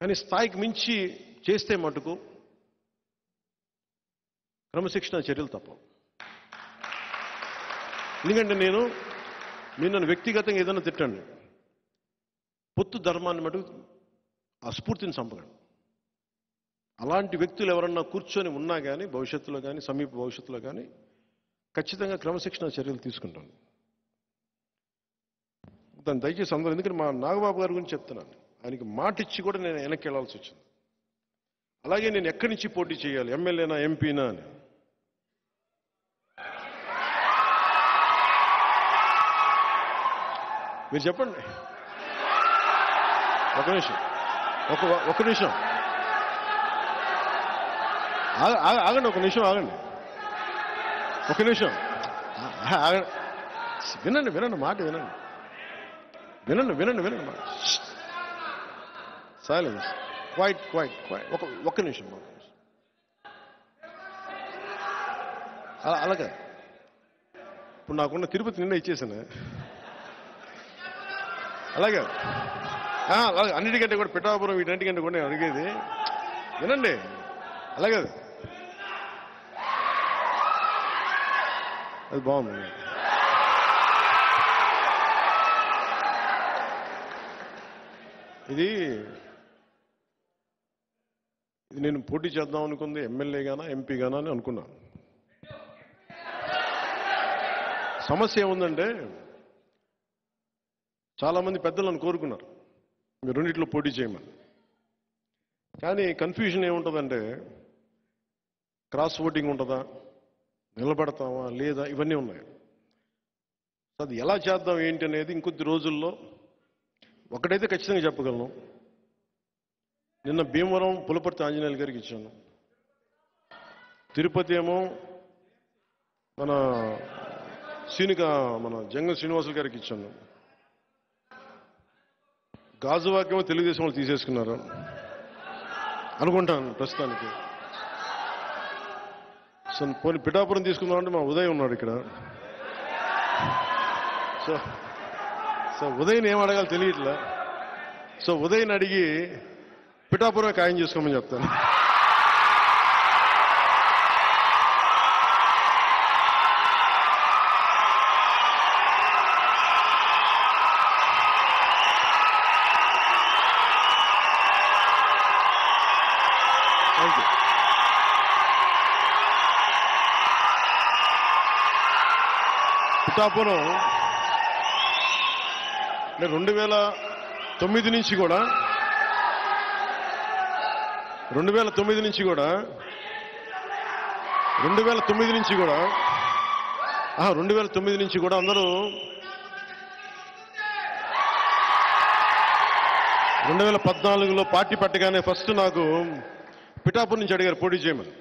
కానీ స్థాయికి మించి చేస్తే మటుకు క్రమశిక్షణ చర్యలు తప్పవు. ఎందుకంటే మీరు నన్ను వ్యక్తిగతంగా ఏదైనా తిట్టండి, పొత్తు ధర్మాన్ని మటుకు ఆ స్ఫూర్తిని చంపగలను. అలాంటి వ్యక్తులు ఎవరన్నా కూర్చొని ఉన్నా కానీ భవిష్యత్తులో కానీ సమీప భవిష్యత్తులో కానీ ఖచ్చితంగా క్రమశిక్షణ చర్యలు తీసుకుంటాను. దాన్ని దయచేసి అందరూ, ఎందుకంటే మా నాగబాబు గారి గురించి చెప్తున్నాను, ఆయనకి మాట ఇచ్చి కూడా నేను వెనక్కి వెళ్లాల్సి వచ్చింది. అలాగే నేను ఎక్కడి నుంచి పోటీ చేయాలి, ఎమ్మెల్యేనా ఎంపీనా అని. మీరు చెప్పండి. ఒక నిమిషం ఆగండి, ఒక నిమిషం ఆగండి. వినండి మాట వినండి మాట. Silence, quiet. ఒక్క నిమిషం. అలాగే ఇప్పుడు నాకున్న తిరుపతి నిన్న ఇచ్చేసాను. అలాగే అన్నిటికంటే కూడా పిఠాపురం వీటన్నిటికంటే కూడా నేను అడిగేది వినండి. అలాగే అది బాగుంది. ఇది నేను పోటీ చేద్దాం అనుకుంది ఎమ్మెల్యేగానా ఎంపీగానా అని అనుకున్నాను. సమస్య ఏముందంటే చాలామంది పెద్దలను కోరుకున్నారు మీరు రెండిట్లో పోటీ చేయమని. కానీ కన్ఫ్యూజన్ ఏముంటుందంటే క్రాస్ ఓటింగ్ ఉంటుందా, నిలబడతామా లేదా, ఇవన్నీ ఉన్నాయి. అది ఎలా చేద్దాం ఏంటి అనేది ఇంకొద్ది రోజుల్లో ఒకటైతే ఖచ్చితంగా చెప్పగలను. నిన్న భీమవరం పులపర్తి ఆంజనేయులు గారికి ఇచ్చాను, తిరుపతి ఏమో మన జంగం శ్రీనివాసులు గారికి ఇచ్చాను, గాజువాకేమో తెలుగుదేశం వాళ్ళు తీసేసుకున్నారు అనుకుంటాను ప్రస్తుతానికి. సో పోనీ పిఠాపురం తీసుకుందామంటే మా ఉదయ్ ఉన్నాడు ఇక్కడ. సో ఉదయ్ని ఏం అడగాలో తెలియట్లే. సో ఉదయ్ని అడిగి పిఠాపురం ఖాయం చేసుకోమని చెప్తాను. పిఠాపురం 2009 నుంచి కూడా 2009 నుంచి కూడా 2009 నుంచి కూడా అందరూ 2014లో పార్టీ పెట్టగానే ఫస్ట్ నాకు పిఠాపురం నుంచి అడిగారు పోటీ చేయమని.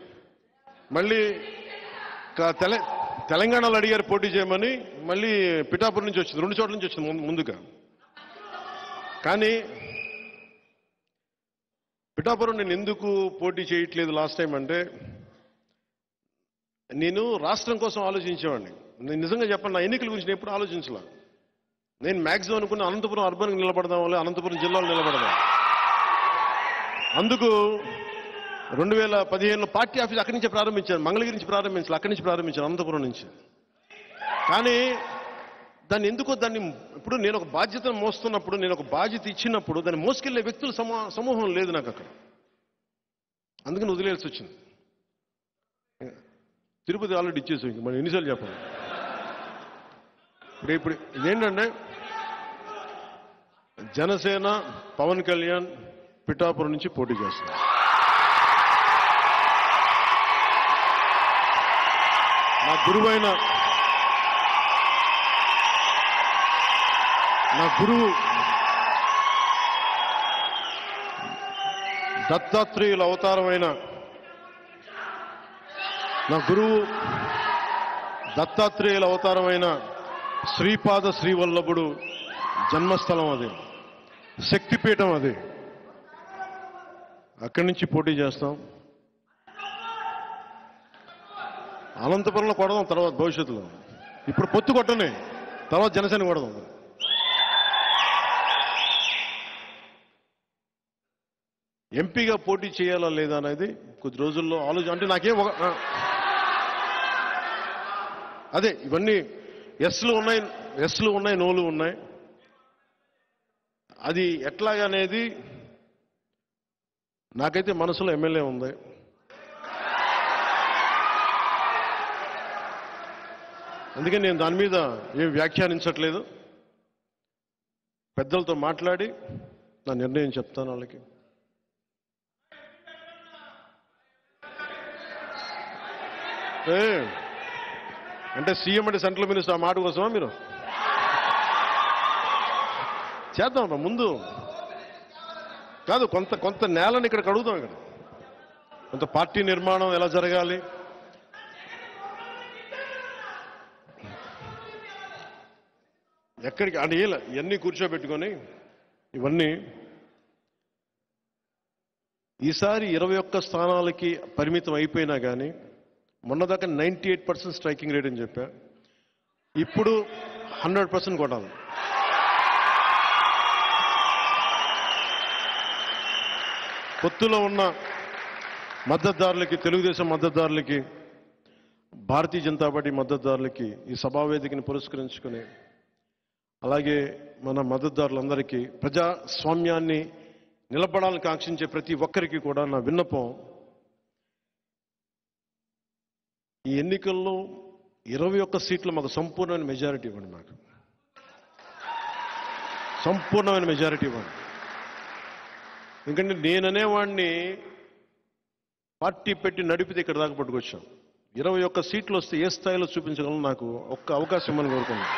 మళ్ళీ తెలంగాణలో అడిగారు పోటీ చేయమని, మళ్ళీ పిఠాపురం నుంచి వచ్చింది, 2 చోట్ల నుంచి వచ్చింది ముందుగా. కానీ పిఠాపురం నేను ఎందుకు పోటీ చేయట్లేదు లాస్ట్ టైం అంటే, నేను రాష్ట్రం కోసం ఆలోచించేవాడిని. నేను నిజంగా చెప్పండి, నా ఎన్నికల గురించి నేను ఎప్పుడు ఆలోచించలే. నేను మ్యాక్సిమం అనుకున్న అనంతపురం అర్బన్కి నిలబడదాం, వల్ల అనంతపురం జిల్లాలో నిలబడదాం. అందుకు 2015లో పార్టీ ఆఫీస్ అక్కడి నుంచి ప్రారంభించాను, మంగళగిరి నుంచి ప్రారంభించాను, అక్కడి నుంచి ప్రారంభించాను, అనంతపురం నుంచి. కానీ దాన్ని ఇప్పుడు నేను ఒక బాధ్యతను మోస్తున్నప్పుడు, నేను ఒక బాధ్యత ఇచ్చినప్పుడు దాన్ని మోసుకెళ్లే వ్యక్తుల సమూహం లేదు నాకు అక్కడ. అందుకని వదిలేయాల్సి వచ్చింది. తిరుపతి ఆల్రెడీ ఇచ్చేసాం, ఇంక మనం ఎన్నిసార్లు చెప్పాలి. ఇప్పుడు ఇదేంటంటే జనసేన పవన్ కళ్యాణ్ పిఠాపురం నుంచి పోటీ చేస్తారు. నా గురువు దత్తాత్రేయుల అవతారమైన శ్రీపాద శ్రీవల్లభుడు జన్మస్థలం అది, శక్తిపీఠం అది. అక్కడి నుంచి పోటీ చేస్తాం. అనంతపురంలో కొడదాం తర్వాత భవిష్యత్తులో. ఇప్పుడు పొత్తు కొట్టనే, తర్వాత జనసేన కొడదాం. ఎంపీగా పోటీ చేయాలా లేదా అనేది కొద్ది రోజుల్లో ఆలోచన. అంటే నాకేం అదే ఇవన్నీ ఎస్లు ఉన్నాయి నోలు ఉన్నాయి. అది ఎట్లాగనేది నాకైతే మనసులో ఎమ్మెల్యే ఉంది. అందుకని నేను దాని మీద ఏం వ్యాఖ్యానించట్లేదు. పెద్దలతో మాట్లాడి నా నిర్ణయం చెప్తాను వాళ్ళకి. అంటే సీఎం అంటే సెంట్రల్ మినిస్టర్ ఆ మాట కోసమా మీరు? చేద్దాం ముందు కాదు, కొంత నేలని ఇక్కడ కడుగుతాం. ఇక్కడ కొంత పార్టీ నిర్మాణం ఎలా జరగాలి, ఎక్కడికి అంటే ఇవన్నీ కూర్చోబెట్టుకొని ఇవన్నీ ఈసారి 21 స్థానాలకి పరిమితం అయిపోయినా కానీ మొన్నదాకా 98% స్ట్రైకింగ్ రేట్ అని చెప్పా. ఇప్పుడు 100% కొట్టాలి. పొత్తులో ఉన్న మద్దతుదారులకి, తెలుగుదేశం మద్దతుదారులకి, భారతీయ జనతా పార్టీ మద్దతుదారులకి ఈ సభావేదికని పురస్కరించుకుని, అలాగే మన మద్దతుదారులందరికీ ప్రజాస్వామ్యాన్ని నిలబడాలని కాంక్షించే ప్రతి ఒక్కరికి కూడా నా విన్నపం, ఈ ఎన్నికల్లో 21 సీట్లు మాకు సంపూర్ణమైన మెజారిటీ ఇవ్వండి. మాకు సంపూర్ణమైన మెజారిటీ ఇవ్వండి. ఎందుకంటే నేననేవాడిని పార్టీ పెట్టి నడిపితే ఇక్కడ దాకా పట్టుకొచ్చాం. 21 సీట్లు వస్తే ఏ స్థాయిలో చూపించగలను నాకు ఒక్క అవకాశం ఇవ్వమని కోరుకున్నాను.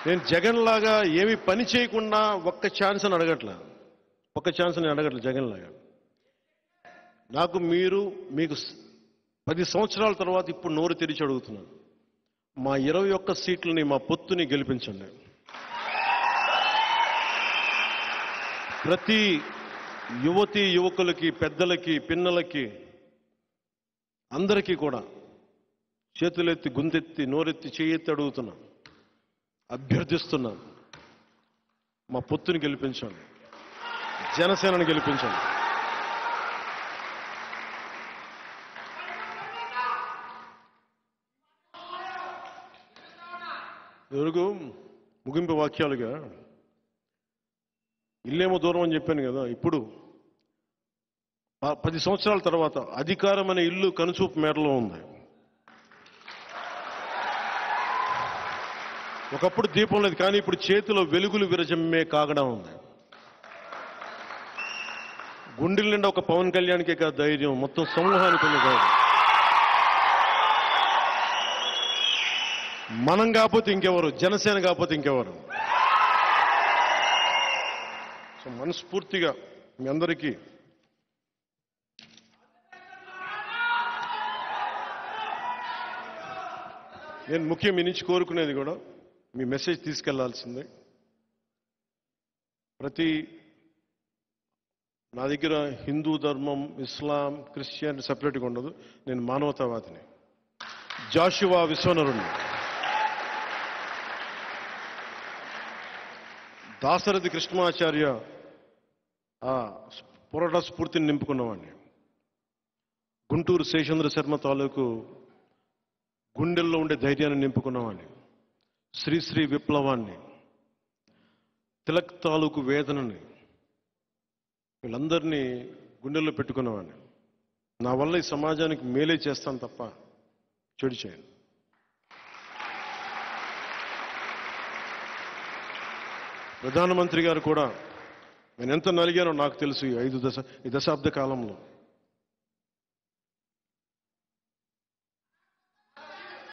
నేను జగన్ లాగా ఏమి పని చేయకుండా ఒక్క ఛాన్స్ అని అడగట్లే. జగన్ లాగా నాకు మీకు 10 సంవత్సరాల తర్వాత ఇప్పుడు నోరు తెరిచి అడుగుతున్నాను, మా 21 సీట్లని, మా పొత్తుని గెలిపించండి. ప్రతి యువతి యువకులకి, పెద్దలకి, పిన్నలకి, అందరికీ కూడా చేతులెత్తి, గుంతెత్తి, నోరెత్తి, చేయెత్తి అడుగుతున్నా, అభ్యర్థిస్తున్నా, మా పొత్తుని గెలిపించండి, జనసేనని గెలిపించండి. ఎవరికి ముగింపు వాక్యాలుగా ఇల్లేమో దూరం అని చెప్పాను కదా. ఇప్పుడు 10 సంవత్సరాల తర్వాత అధికారం అనే ఇల్లు కనుచూపు మేరలో ఉంది. ఒకప్పుడు దీపం లేదు, కానీ ఇప్పుడు చేతిలో వెలుగులు విరజమ్మే కాగడం ఉంది. గుండెల నిండా ఒక పవన్ కళ్యాణ్కే కాదు ధైర్యం, మొత్తం సమూహానికి ఉంది కాదు. మనం కాకపోతే ఇంకెవరు, జనసేన కాకపోతే ఇంకెవరు. సో మనస్ఫూర్తిగా మీ అందరికీ నేను ముఖ్యం మీ నుంచి కోరుకునేది కూడా మీ మెసేజ్ తీసుకెళ్లాల్సిందే. నా దగ్గర హిందూ ధర్మం, ఇస్లాం, క్రిస్టియన్ సెపరేట్గా ఉండదు. నేను మానవతావాదిని, జాషువా విశ్వనరుణ్ణి, దాశరథి కృష్ణమాచార్య పోరాట స్ఫూర్తిని నింపుకున్నవాడిని, గుంటూరు శేషేంద్ర శర్మ తాలూకు గుండెల్లో ఉండే ధైర్యాన్ని నింపుకున్నవాడిని, శ్రీశ్రీ విప్లవాన్ని, తిలక్ తాలూకు వేదనని, వీళ్ళందరినీ గుండెల్లో పెట్టుకున్నవాడిని. నా వల్ల ఈ సమాజానికి మేలే చేస్తాను తప్ప చెడు చేయను. ప్రధానమంత్రి గారు కూడా నేను ఎంత నలిగానో నాకు తెలుసు ఈ దశాబ్ద కాలంలో.